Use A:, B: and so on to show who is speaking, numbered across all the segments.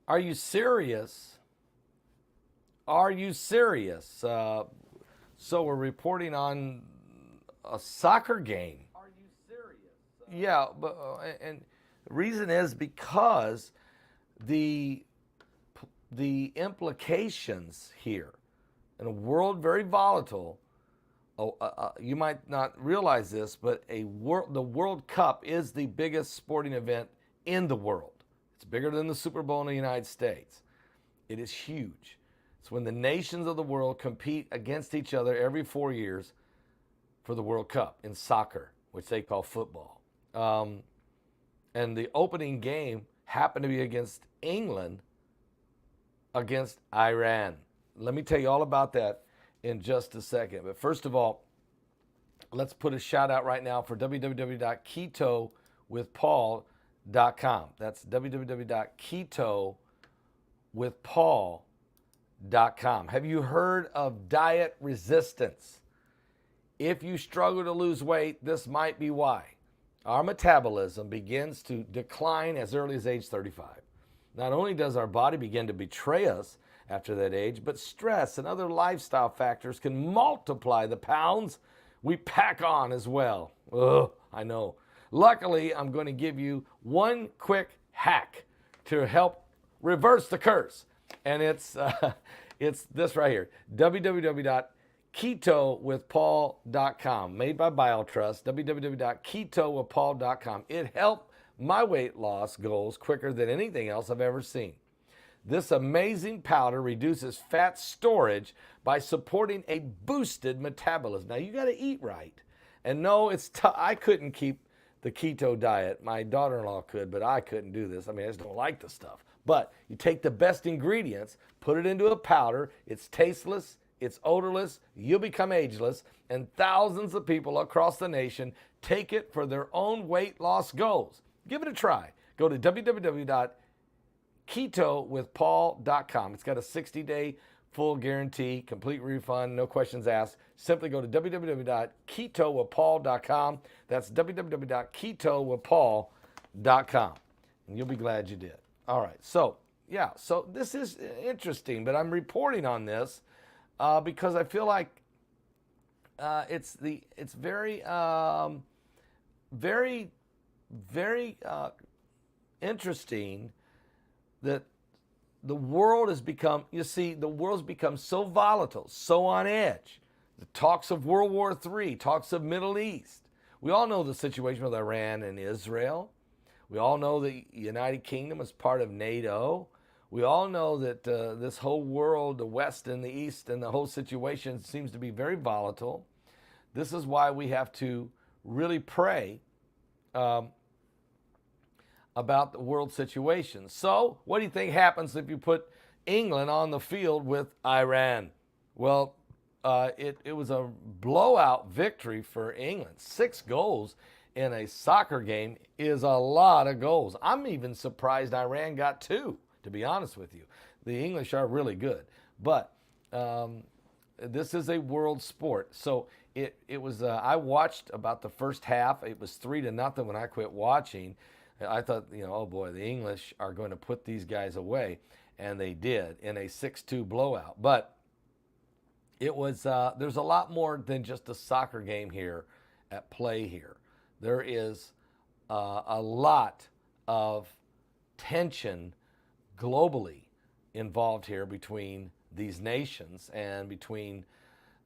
A: Are you serious? Are you serious? So we're reporting on a soccer game. Are you serious? Yeah, but and the reason is because the the implications here in a world very volatile. You might not realize this, but the World Cup is the biggest sporting event in the world. It's bigger than the Super Bowl in the United States. It is huge. It's when the nations of the world compete against each other every 4 years for the World Cup in soccer, which they call football. And the opening game happened to be against England against Iran. Let me tell you all about that in just a second. But first of all, let's put a shout out right now for www.ketowithpaul.com. That's www.ketowithpaul.com. Have you heard of diet resistance? If you struggle to lose weight, this might be why. Our metabolism begins to decline as early as age 35. Not only does our body begin to betray us after that age, but stress and other lifestyle factors can multiply the pounds we pack on as well. Ugh, I know. Luckily, I'm going to give you one quick hack to help reverse the curse. And it's this right here, www.ketowithpaul.com, made by BioTrust, www.ketowithpaul.com. It helped my weight loss goals quicker than anything else I've ever seen. This amazing powder reduces fat storage by supporting a boosted metabolism. Now, you got to eat right. And no, it's I couldn't keep the keto diet. My daughter-in-law could, but I couldn't do this. I mean, I just don't like the stuff. But you take the best ingredients, put it into a powder. It's tasteless, it's odorless, you'll become ageless, and thousands of people across the nation take it for their own weight loss goals. Give it a try. Go to www.ketowithpaul.com. It's got a 60-day full guarantee, complete refund, no questions asked. Simply go to www.ketowithpaul.com. That's www.ketowithpaul.com. And you'll be glad you did. All right. So, yeah. So this is interesting, but I'm reporting on this because I feel like it's very, very, very interesting that the world has become, the world's become so volatile, so on edge. The talks of World War III, talks of Middle East. We all know the situation with Iran and Israel. We all know the United Kingdom is part of NATO. We all know that this whole world, the West and the East, and the whole situation seems to be very volatile. This is why we have to really pray about the world situation. So, what do you think happens if you put England on the field with Iran? Well, it was a blowout victory for England. 6 goals in a soccer game is a lot of goals. I'm even surprised Iran got 2, to be honest with you. The English are really good. But this is a world sport. So it was, I watched about the first half. It was 3-0 when I quit watching. I thought, oh boy, the English are going to put these guys away. And they did in a 6-2 blowout. But it was, there's a lot more than just a soccer game here at play here. There is a lot of tension globally involved here between these nations and between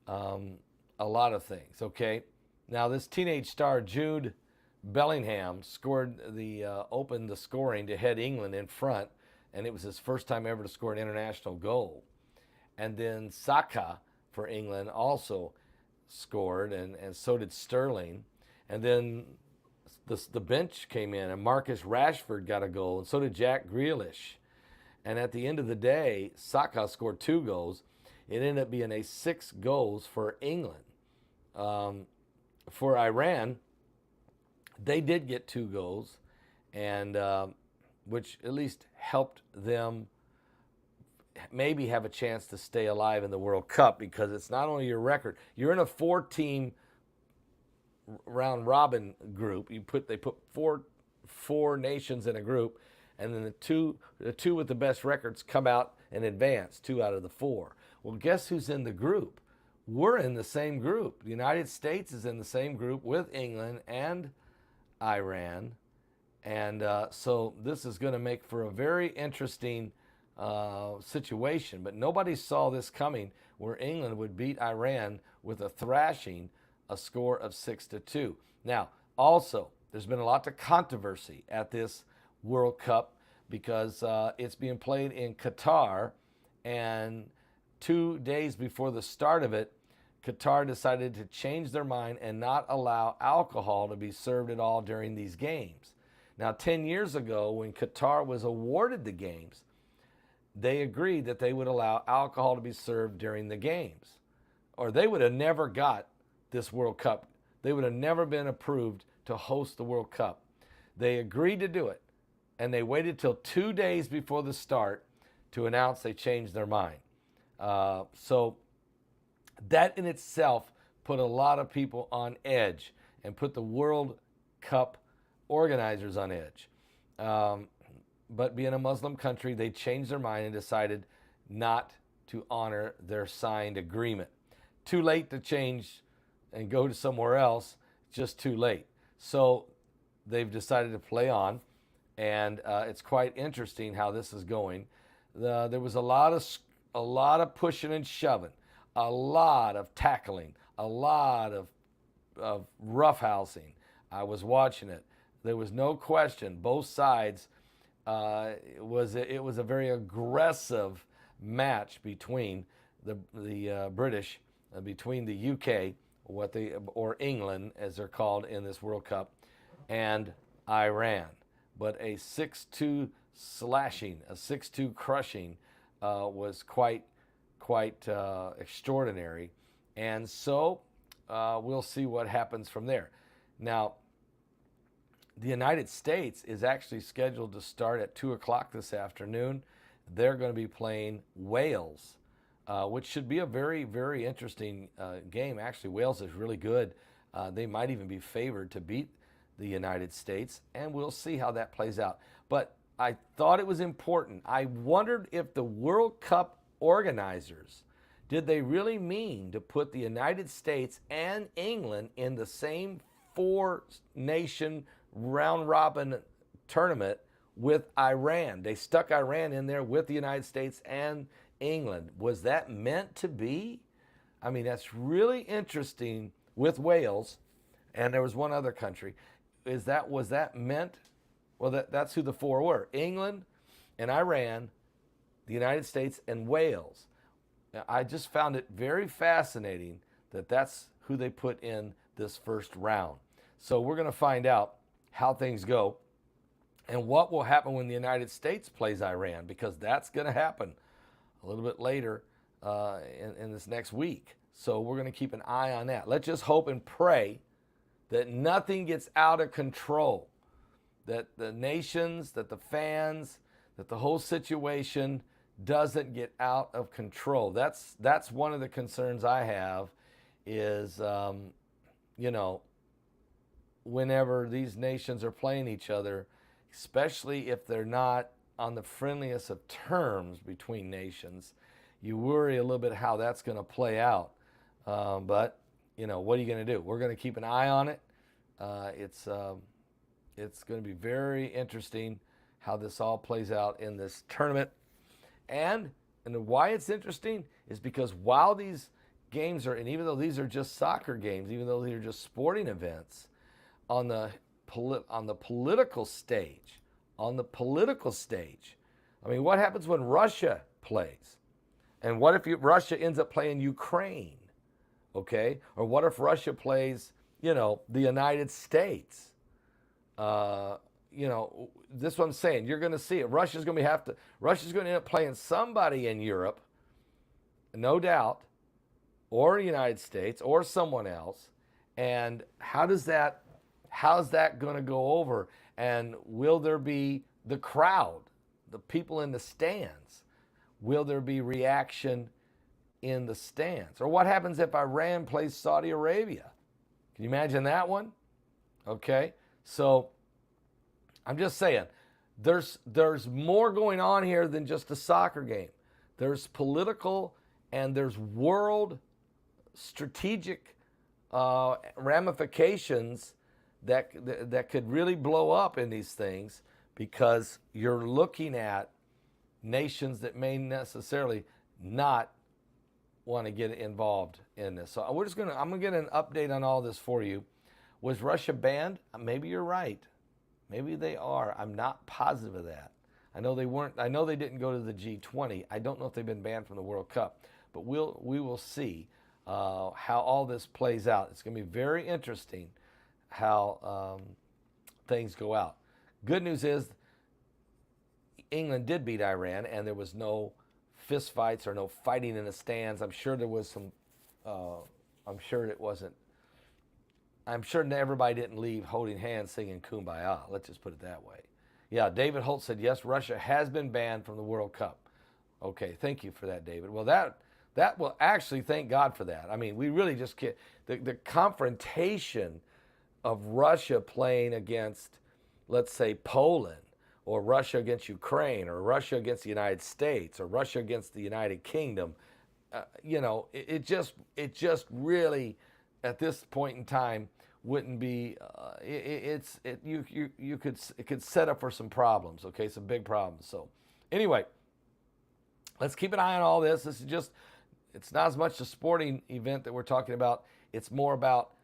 A: a lot of things, okay? Now, this teenage star, Jude Bellingham, opened the scoring to head England in front, and it was his first time ever to score an international goal. And then Saka for England also scored, and so did Sterling. And then the bench came in, and Marcus Rashford got a goal, and so did Jack Grealish. And at the end of the day, Saka scored 2 goals. It ended up being 6 goals for England. For Iran, they did get 2 goals, and which at least helped them maybe have a chance to stay alive in the World Cup, because it's not only your record. You're in a 4-team round robin group. They put four nations in a group, and then the two with the best records come out and advance, 2 out of the 4. Well, guess who's in the group? We're in the same group. The United States is in the same group with England and Iran. And so this is going to make for a very interesting situation. But nobody saw this coming, where England would beat Iran with a thrashing, a score of 6-2. Now, also, there's been a lot of controversy at this World Cup because it's being played in Qatar, and 2 days before the start of it, Qatar decided to change their mind and not allow alcohol to be served at all during these games. Now, 10 years ago, when Qatar was awarded the games, they agreed that they would allow alcohol to be served during the games, or they would have never got this World Cup. They would have never been approved to host the World Cup. They agreed to do it, and they waited till 2 days before the start to announce they changed their mind. So that in itself put a lot of people on edge and put the World Cup organizers on edge. But being a Muslim country, they changed their mind and decided not to honor their signed agreement. Too late to change and go to somewhere else, just too late. So they've decided to play on, and it's quite interesting how this is going. There was a lot of pushing and shoving, a lot of tackling, a lot of roughhousing. I was watching it. There was no question. Both sides. It was a very aggressive match between the British, between the UK, or England as they're called in this World Cup, and Iran. But a 6-2 slashing, a 6-2 crushing was quite extraordinary. And so we'll see what happens from there. Now, the United States is actually scheduled to start at 2 o'clock this afternoon. They're going to be playing Wales, which should be a very, very interesting game. Actually, Wales is really good. They might even be favored to beat the United States, and we'll see how that plays out. But I thought it was important. I wondered if the World Cup organizers, did they really mean to put the United States and England in the same 4-nation round-robin tournament with Iran? They stuck Iran in there with the United States and England. Was that meant to be? I mean, that's really interesting with Wales, and there was one other country. Was that meant? Well, that's who the 4 were: England and Iran, the United States, and Wales. Now, I just found it very fascinating that that's who they put in this first round. So we're going to find out how things go and what will happen when the United States plays Iran, because that's going to happen a little bit later in this next week. So we're going to keep an eye on that. Let's just hope and pray that nothing gets out of control, that the nations, that the fans, that the whole situation doesn't get out of control. That's one of the concerns I have is, whenever these nations are playing each other, especially if they're not on the friendliest of terms between nations, you worry a little bit how that's going to play out. But what are you going to do? We're going to keep an eye on it. It's going to be very interesting how this all plays out in this tournament. And why it's interesting is because while these games are, and even though these are just soccer games, even though these are just sporting events, on the political stage, I mean, what happens when Russia plays? And what if Russia ends up playing Ukraine? Okay? Or what if Russia plays, the United States? This is what I'm saying. You're going to see it. Russia's going to end up playing somebody in Europe, no doubt, or the United States, or someone else. And how's that going to go over? And will there be the crowd, the people in the stands? Will there be reaction in the stands? Or what happens if Iran plays Saudi Arabia? Can you imagine that one? Okay, so I'm just saying, there's more going on here than just a soccer game. There's political and there's world strategic ramifications that could really blow up in these things, because you're looking at nations that may necessarily not want to get involved in this. So I'm gonna get an update on all this for you. Was Russia banned? Maybe you're right. Maybe they are. I'm not positive of that. I know they weren't. I know they didn't go to the G20. I don't know if they've been banned from the World Cup, but we will see how all this plays out. It's going to be very interesting how things go out. Good news is England did beat Iran, and there was no fist fights or no fighting in the stands. I'm sure there was some. I'm sure it wasn't. I'm sure everybody didn't leave holding hands singing Kumbaya. Let's just put it that way. Yeah, David Holt said, yes, Russia has been banned from the World Cup. Okay, thank you for that, David. Well, that will actually, thank God for that. I mean, we really just can't. The confrontation of Russia playing against, let's say, Poland, or Russia against Ukraine, or Russia against the United States, or Russia against the United Kingdom, it just really, at this point in time, wouldn't be. It could set up for some problems. Okay, some big problems. So, anyway, let's keep an eye on all this. It's not as much a sporting event that we're talking about. It's more about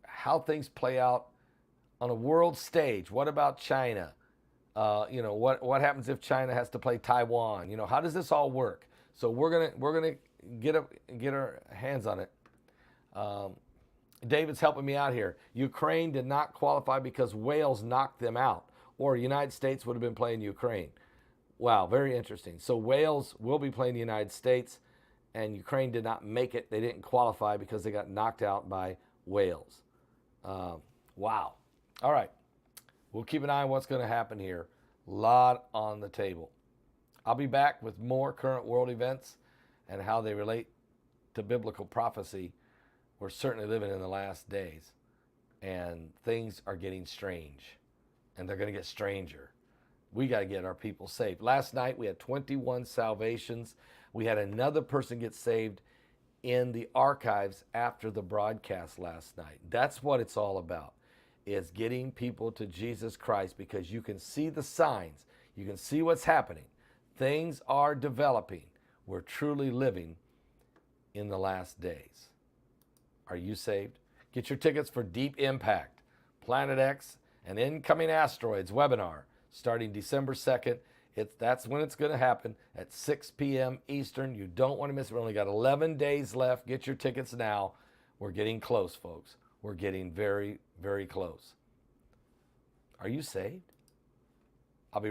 A: how things play out on a world stage. What about China? What happens if China has to play Taiwan? How does this all work? So we're gonna get our hands on it. David's helping me out here. Ukraine did not qualify because Wales knocked them out, or the United States would have been playing Ukraine. Wow, very interesting. So Wales will be playing the United States, and Ukraine did not make it. They didn't qualify because they got knocked out by Wales. Wow. All right. We'll keep an eye on what's going to happen here. A lot on the table. I'll be back with more current world events and how they relate to biblical prophecy. We're certainly living in the last days, and things are getting strange, and they're going to get stranger. We got to get our people saved. Last night, we had 21 salvations. We had another person get saved in the archives after the broadcast last night. That's what it's all about, is getting people to Jesus Christ, because you can see the signs. You can see what's happening. Things are developing. We're truly living in the last days. Are you saved? Get your tickets for Deep Impact, Planet X, and Incoming Asteroids webinar starting December 2nd. That's when it's going to happen at 6 p.m. Eastern. You don't want to miss it. We've only got 11 days left. Get your tickets now. We're getting close, folks. We're getting very, very close. Are you saved?